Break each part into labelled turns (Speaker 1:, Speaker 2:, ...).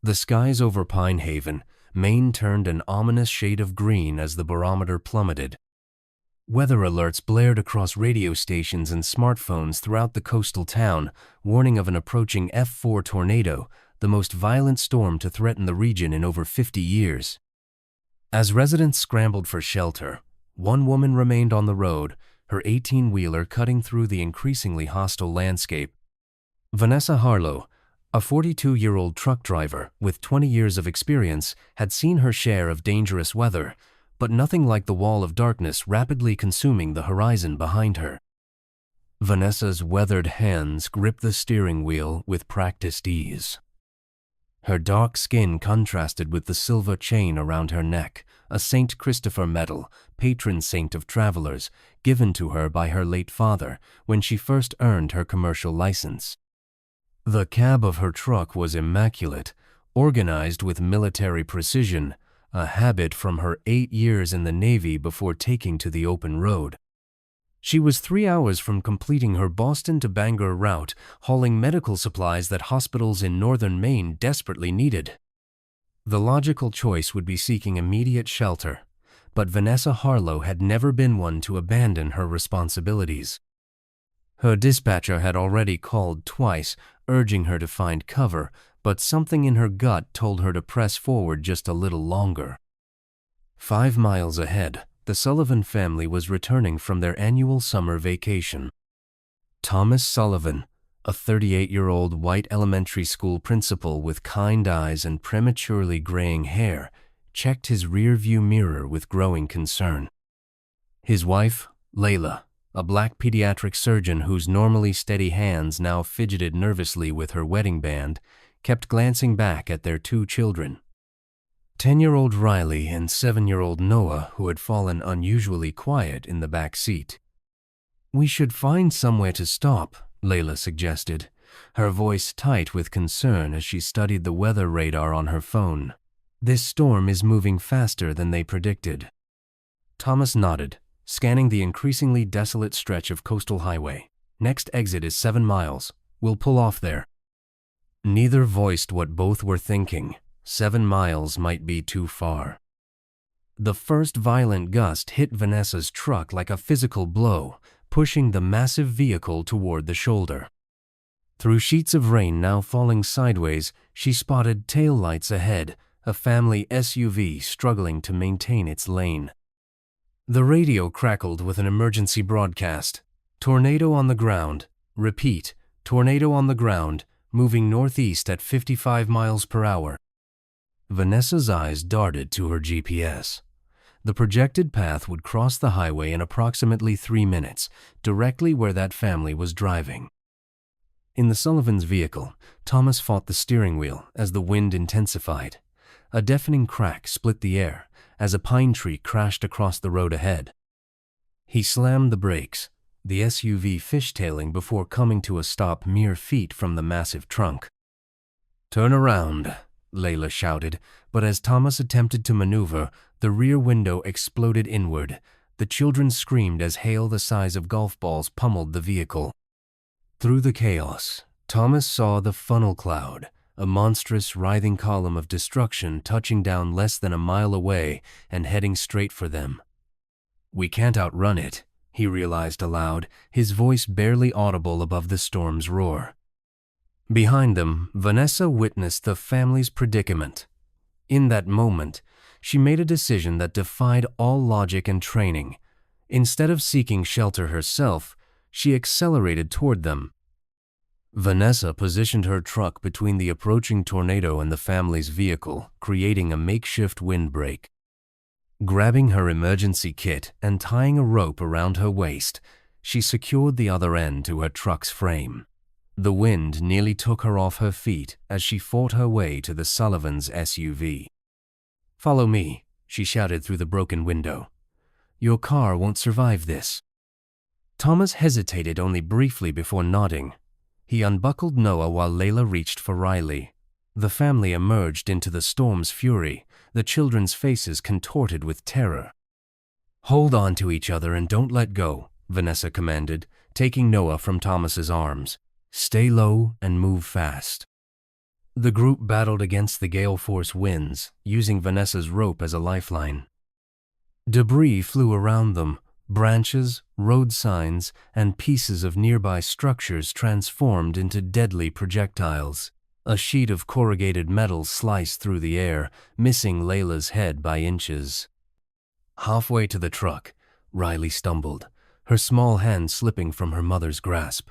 Speaker 1: The skies over Pine Haven, Maine turned an ominous shade of green as the barometer plummeted. Weather alerts blared across radio stations and smartphones throughout the coastal town, warning of an approaching F4 tornado, the most violent storm to threaten the region in over 50 years. As residents scrambled for shelter, one woman remained on the road, her 18-wheeler cutting through the increasingly hostile landscape. Vanessa Harlow, a 42-year-old truck driver with 20 years of experience, had seen her share of dangerous weather, but nothing like the wall of darkness rapidly consuming the horizon behind her. Vanessa's weathered hands gripped the steering wheel with practiced ease. Her dark skin contrasted with the silver chain around her neck, a St. Christopher medal, patron saint of travelers, given to her by her late father when she first earned her commercial license. The cab of her truck was immaculate, organized with military precision, a habit from her 8 years in the Navy before taking to the open road. She was 3 hours from completing her Boston to Bangor route, hauling medical supplies that hospitals in northern Maine desperately needed. The logical choice would be seeking immediate shelter, but Vanessa Harlow had never been one to abandon her responsibilities. Her dispatcher had already called twice, urging her to find cover, but something in her gut told her to press forward just a little longer. 5 miles ahead, the Sullivan family was returning from their annual summer vacation. Thomas Sullivan, a 38-year-old white elementary school principal with kind eyes and prematurely graying hair, checked his rearview mirror with growing concern. His wife, Layla, a black pediatric surgeon whose normally steady hands now fidgeted nervously with her wedding band, kept glancing back at their 2 children. 10-year-old Riley and 7-year-old Noah, who had fallen unusually quiet in the back seat. "We should find somewhere to stop," Layla suggested, her voice tight with concern as she studied the weather radar on her phone. "This storm is moving faster than they predicted." Thomas nodded, scanning the increasingly desolate stretch of coastal highway. "Next exit is 7 miles. We'll pull off there." Neither voiced what both were thinking. 7 miles might be too far. The first violent gust hit Vanessa's truck like a physical blow, pushing the massive vehicle toward the shoulder. Through sheets of rain now falling sideways, she spotted taillights ahead, a family SUV struggling to maintain its lane. The radio crackled with an emergency broadcast. "Tornado on the ground. Repeat, tornado on the ground, moving northeast at 55 miles per hour." Vanessa's eyes darted to her GPS. The projected path would cross the highway in approximately 3 minutes, directly where that family was driving. In the Sullivans' vehicle, Thomas fought the steering wheel as the wind intensified. A deafening crack split the air as a pine tree crashed across the road ahead. He slammed the brakes, the SUV fishtailing before coming to a stop mere feet from the massive trunk. "Turn around," Layla shouted, but as Thomas attempted to maneuver, the rear window exploded inward. The children screamed as hail the size of golf balls pummeled the vehicle. Through the chaos, Thomas saw the funnel cloud, a monstrous writhing column of destruction touching down less than a mile away and heading straight for them. "We can't outrun it," he realized aloud, his voice barely audible above the storm's roar. Behind them, Vanessa witnessed the family's predicament. In that moment, she made a decision that defied all logic and training. Instead of seeking shelter herself, she accelerated toward them. Vanessa positioned her truck between the approaching tornado and the family's vehicle, creating a makeshift windbreak. Grabbing her emergency kit and tying a rope around her waist, she secured the other end to her truck's frame. The wind nearly took her off her feet as she fought her way to the Sullivans' SUV. "Follow me," she shouted through the broken window. "Your car won't survive this." Thomas hesitated only briefly before nodding. He unbuckled Noah while Layla reached for Riley. The family emerged into the storm's fury, the children's faces contorted with terror. "Hold on to each other and don't let go," Vanessa commanded, taking Noah from Thomas's arms. "Stay low and move fast." The group battled against the gale force winds, using Vanessa's rope as a lifeline. Debris flew around them. Branches, road signs, and pieces of nearby structures transformed into deadly projectiles. A sheet of corrugated metal sliced through the air, missing Layla's head by inches. Halfway to the truck, Riley stumbled, her small hand slipping from her mother's grasp.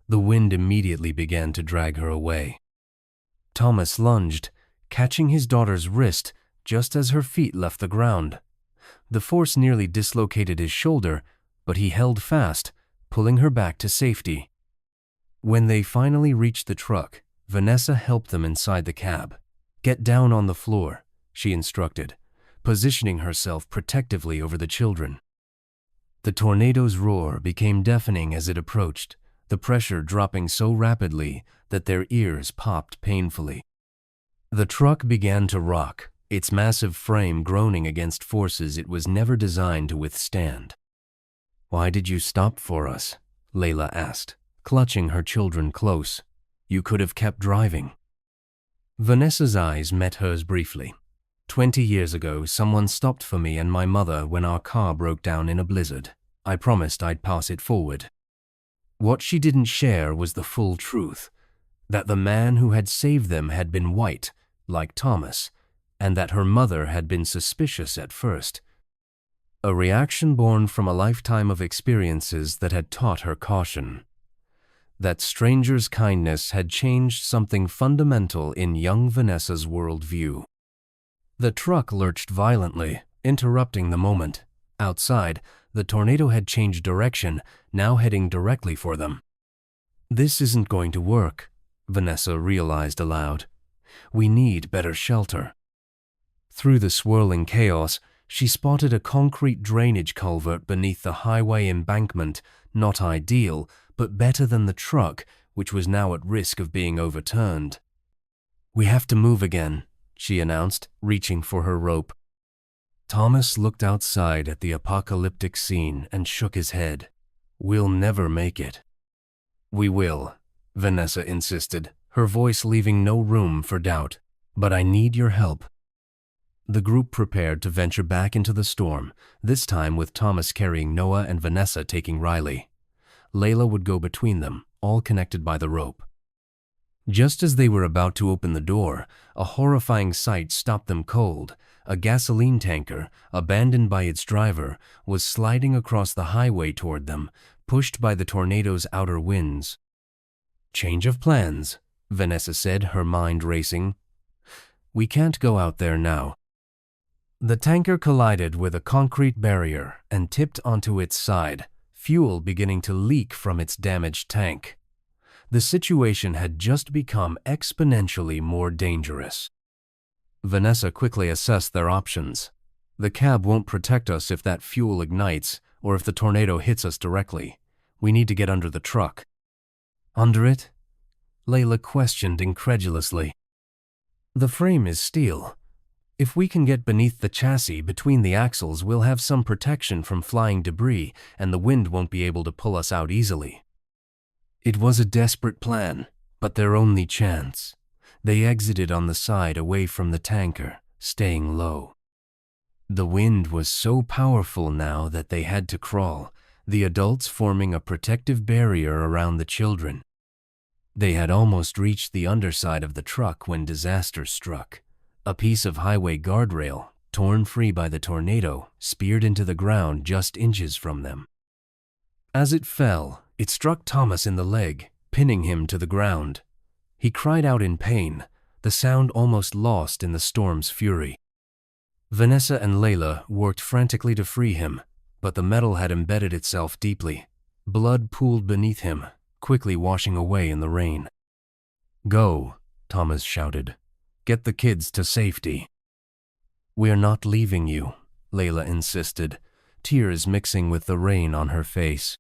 Speaker 1: The wind immediately began to drag her away. Thomas lunged, catching his daughter's wrist just as her feet left the ground. The force nearly dislocated his shoulder, but he held fast, pulling her back to safety. When they finally reached the truck, Vanessa helped them inside the cab. "Get down on the floor," she instructed, positioning herself protectively over the children. The tornado's roar became deafening as it approached, the pressure dropping so rapidly that their ears popped painfully. The truck began to rock, its massive frame groaning against forces it was never designed to withstand. "Why did you stop for us?" Layla asked, clutching her children close. "You could have kept driving." Vanessa's eyes met hers briefly. 20 years ago, someone stopped for me and my mother when our car broke down in a blizzard. I promised I'd pass it forward." What she didn't share was the full truth, that the man who had saved them had been white, like Thomas, and that her mother had been suspicious at first. A reaction born from a lifetime of experiences that had taught her caution. That stranger's kindness had changed something fundamental in young Vanessa's worldview. The truck lurched violently, interrupting the moment. Outside, the tornado had changed direction, now heading directly for them. "This isn't going to work," Vanessa realized aloud. "We need better shelter." Through the swirling chaos, she spotted a concrete drainage culvert beneath the highway embankment, not ideal, but better than the truck, which was now at risk of being overturned. "We have to move again," she announced, reaching for her rope. Thomas looked outside at the apocalyptic scene and shook his head. "We'll never make it." "We will," Vanessa insisted, her voice leaving no room for doubt. "But I need your help." The group prepared to venture back into the storm, this time with Thomas carrying Noah and Vanessa taking Riley. Layla would go between them, all connected by the rope. Just as they were about to open the door, a horrifying sight stopped them cold. A gasoline tanker, abandoned by its driver, was sliding across the highway toward them, pushed by the tornado's outer winds. "Change of plans," Vanessa said, her mind racing. "We can't go out there now." The tanker collided with a concrete barrier and tipped onto its side, fuel beginning to leak from its damaged tank. The situation had just become exponentially more dangerous. Vanessa quickly assessed their options. "The cab won't protect us if that fuel ignites or if the tornado hits us directly. We need to get under the truck." "Under it?" Layla questioned incredulously. "The frame is steel. If we can get beneath the chassis between the axles, we'll have some protection from flying debris and the wind won't be able to pull us out easily." It was a desperate plan, but their only chance. They exited on the side away from the tanker, staying low. The wind was so powerful now that they had to crawl, the adults forming a protective barrier around the children. They had almost reached the underside of the truck when disaster struck. A piece of highway guardrail, torn free by the tornado, speared into the ground just inches from them. As it fell, it struck Thomas in the leg, pinning him to the ground. He cried out in pain, the sound almost lost in the storm's fury. Vanessa and Layla worked frantically to free him, but the metal had embedded itself deeply. Blood pooled beneath him, quickly washing away in the rain. "Go," Thomas shouted. "Get the kids to safety." "We're not leaving you," Layla insisted, tears mixing with the rain on her face.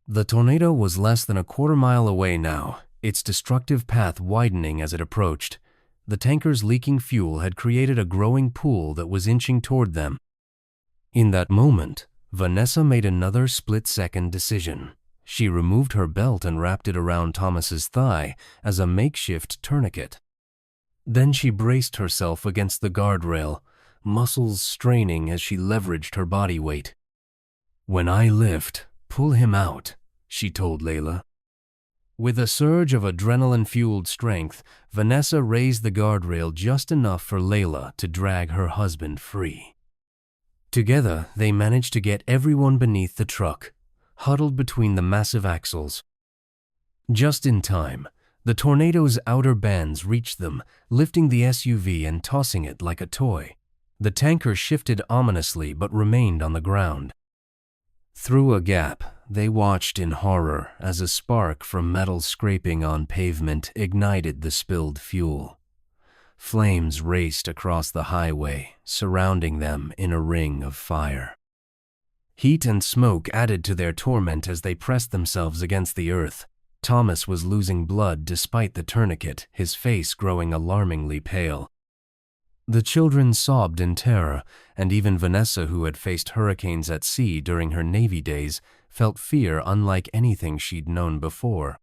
Speaker 1: The tornado was less than a quarter-mile away now, its destructive path widening as it approached. The tanker's leaking fuel had created a growing pool that was inching toward them. In that moment, Vanessa made another split-second decision. She removed her belt and wrapped it around Thomas's thigh as a makeshift tourniquet. Then she braced herself against the guardrail, muscles straining as she leveraged her body weight. "When I lift, pull him out," she told Layla. With a surge of adrenaline-fueled strength, Vanessa raised the guardrail just enough for Layla to drag her husband free. Together, they managed to get everyone beneath the truck, huddled between the massive axles. Just in time, the tornado's outer bands reached them, lifting the SUV and tossing it like a toy. The tanker shifted ominously but remained on the ground. Through a gap, they watched in horror as a spark from metal scraping on pavement ignited the spilled fuel. Flames raced across the highway, surrounding them in a ring of fire. Heat and smoke added to their torment as they pressed themselves against the earth. Thomas was losing blood despite the tourniquet, his face growing alarmingly pale. The children sobbed in terror, and even Vanessa, who had faced hurricanes at sea during her Navy days, felt fear unlike anything she'd known before.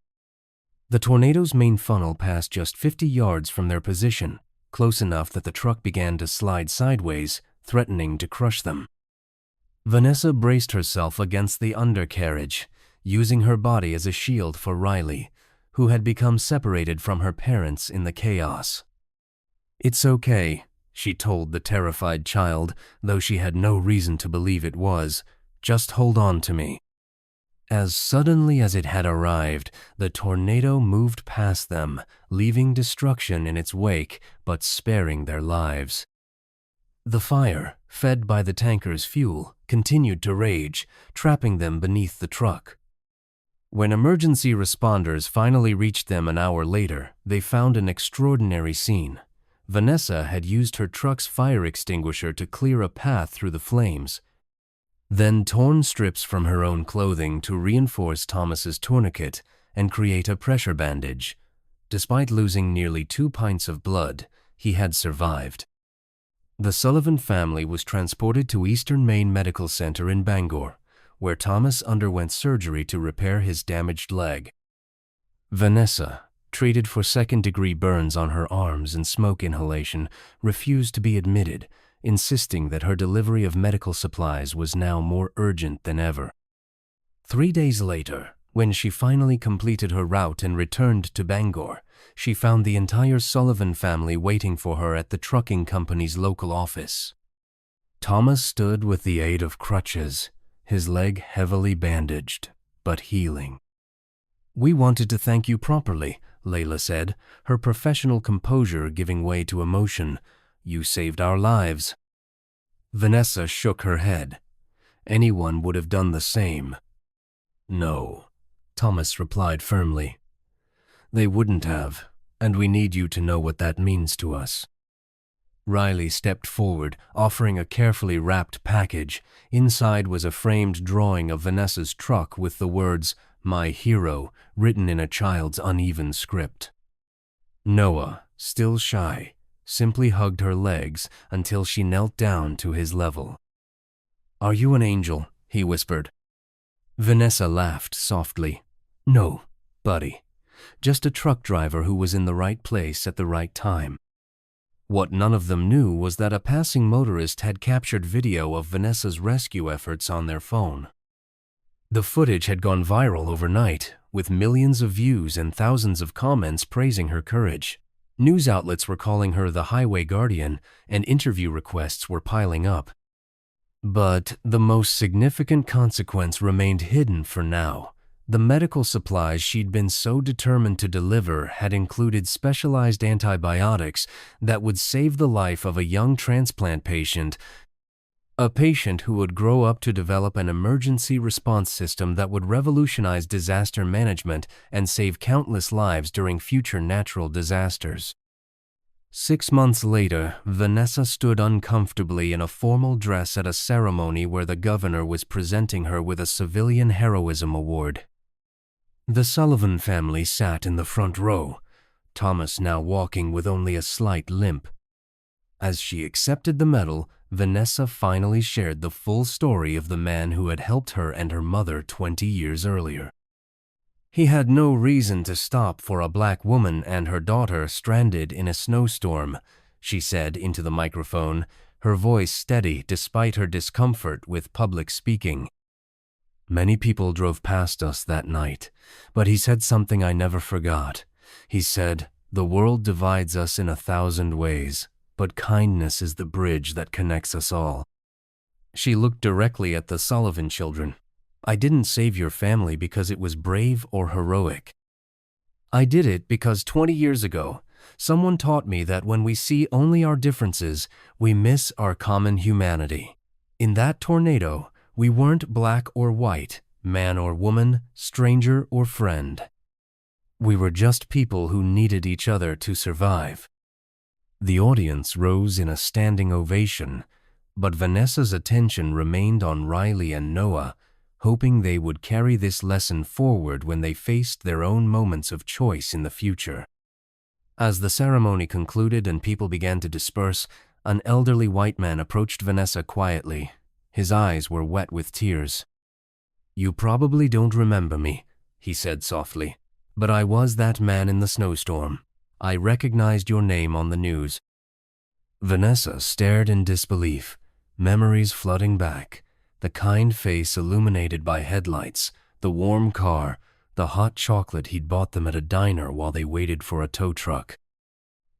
Speaker 1: The tornado's main funnel passed just 50 yards from their position, close enough that the truck began to slide sideways, threatening to crush them. Vanessa braced herself against the undercarriage, using her body as a shield for Riley, who had become separated from her parents in the chaos. "It's okay," she told the terrified child, though she had no reason to believe it was. "Just hold on to me." As suddenly as it had arrived, the tornado moved past them, leaving destruction in its wake but sparing their lives. The fire, fed by the tanker's fuel, continued to rage, trapping them beneath the truck. When emergency responders finally reached them an hour later, they found an extraordinary scene. Vanessa had used her truck's fire extinguisher to clear a path through the flames, then torn strips from her own clothing to reinforce Thomas's tourniquet and create a pressure bandage. Despite losing nearly 2 pints of blood, he had survived. The Sullivan family was transported to Eastern Maine Medical Center in Bangor, where Thomas underwent surgery to repair his damaged leg. Vanessa, treated for second-degree burns on her arms and smoke inhalation, refused to be admitted, insisting that her delivery of medical supplies was now more urgent than ever. 3 days later, when she finally completed her route and returned to Bangor, she found the entire Sullivan family waiting for her at the trucking company's local office. Thomas stood with the aid of crutches, his leg heavily bandaged, but healing. "We wanted to thank you properly," Layla said, her professional composure giving way to emotion. "You saved our lives." Vanessa shook her head. "Anyone would have done the same." "No," Thomas replied firmly. "They wouldn't have, and we need you to know what that means to us." Riley stepped forward, offering a carefully wrapped package. Inside was a framed drawing of Vanessa's truck with the words, "My hero," written in a child's uneven script. Noah, still shy, simply hugged her legs until she knelt down to his level. "Are you an angel?" he whispered. Vanessa laughed softly. "No, buddy. Just a truck driver who was in the right place at the right time." What none of them knew was that a passing motorist had captured video of Vanessa's rescue efforts on their phone. The footage had gone viral overnight, with millions of views and thousands of comments praising her courage. News outlets were calling her the Highway Guardian, and interview requests were piling up. But the most significant consequence remained hidden for now. The medical supplies she'd been so determined to deliver had included specialized antibiotics that would save the life of a young transplant patient, a patient who would grow up to develop an emergency response system that would revolutionize disaster management and save countless lives during future natural disasters. 6 months later, Vanessa stood uncomfortably in a formal dress at a ceremony where the governor was presenting her with a Civilian Heroism Award. The Sullivan family sat in the front row, Thomas now walking with only a slight limp. As she accepted the medal, Vanessa finally shared the full story of the man who had helped her and her mother 20 years earlier. He had no reason to stop for a black woman and her daughter stranded in a snowstorm, she said into the microphone, her voice steady despite her discomfort with public speaking. Many people drove past us that night, but he said something I never forgot. He said, "The world divides us in 1,000 ways, but kindness is the bridge that connects us all." She looked directly at the Sullivan children. "I didn't save your family because it was brave or heroic. I did it because 20 years ago, someone taught me that when we see only our differences, we miss our common humanity. In that tornado, we weren't black or white, man or woman, stranger or friend. We were just people who needed each other to survive." The audience rose in a standing ovation, but Vanessa's attention remained on Riley and Noah, hoping they would carry this lesson forward when they faced their own moments of choice in the future. As the ceremony concluded and people began to disperse, an elderly white man approached Vanessa quietly. His eyes were wet with tears. "You probably don't remember me," he said softly, "but I was that man in the snowstorm. I recognized your name on the news." Vanessa stared in disbelief, memories flooding back, the kind face illuminated by headlights, the warm car, the hot chocolate he'd bought them at a diner while they waited for a tow truck.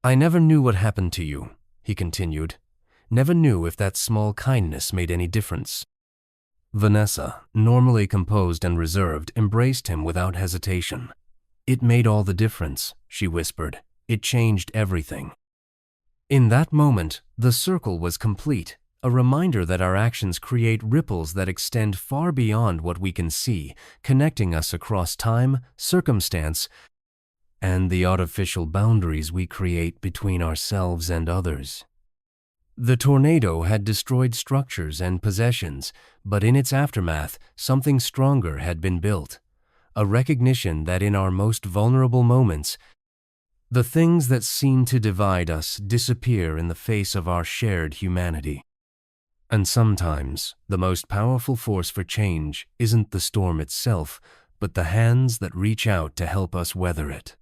Speaker 1: "I never knew what happened to you," he continued. "Never knew if that small kindness made any difference." Vanessa, normally composed and reserved, embraced him without hesitation. "It made all the difference," she whispered. "It changed everything." In that moment, the circle was complete, a reminder that our actions create ripples that extend far beyond what we can see, connecting us across time, circumstance, and the artificial boundaries we create between ourselves and others. The tornado had destroyed structures and possessions, but in its aftermath, something stronger had been built, a recognition that in our most vulnerable moments, the things that seem to divide us disappear in the face of our shared humanity. And sometimes, the most powerful force for change isn't the storm itself, but the hands that reach out to help us weather it.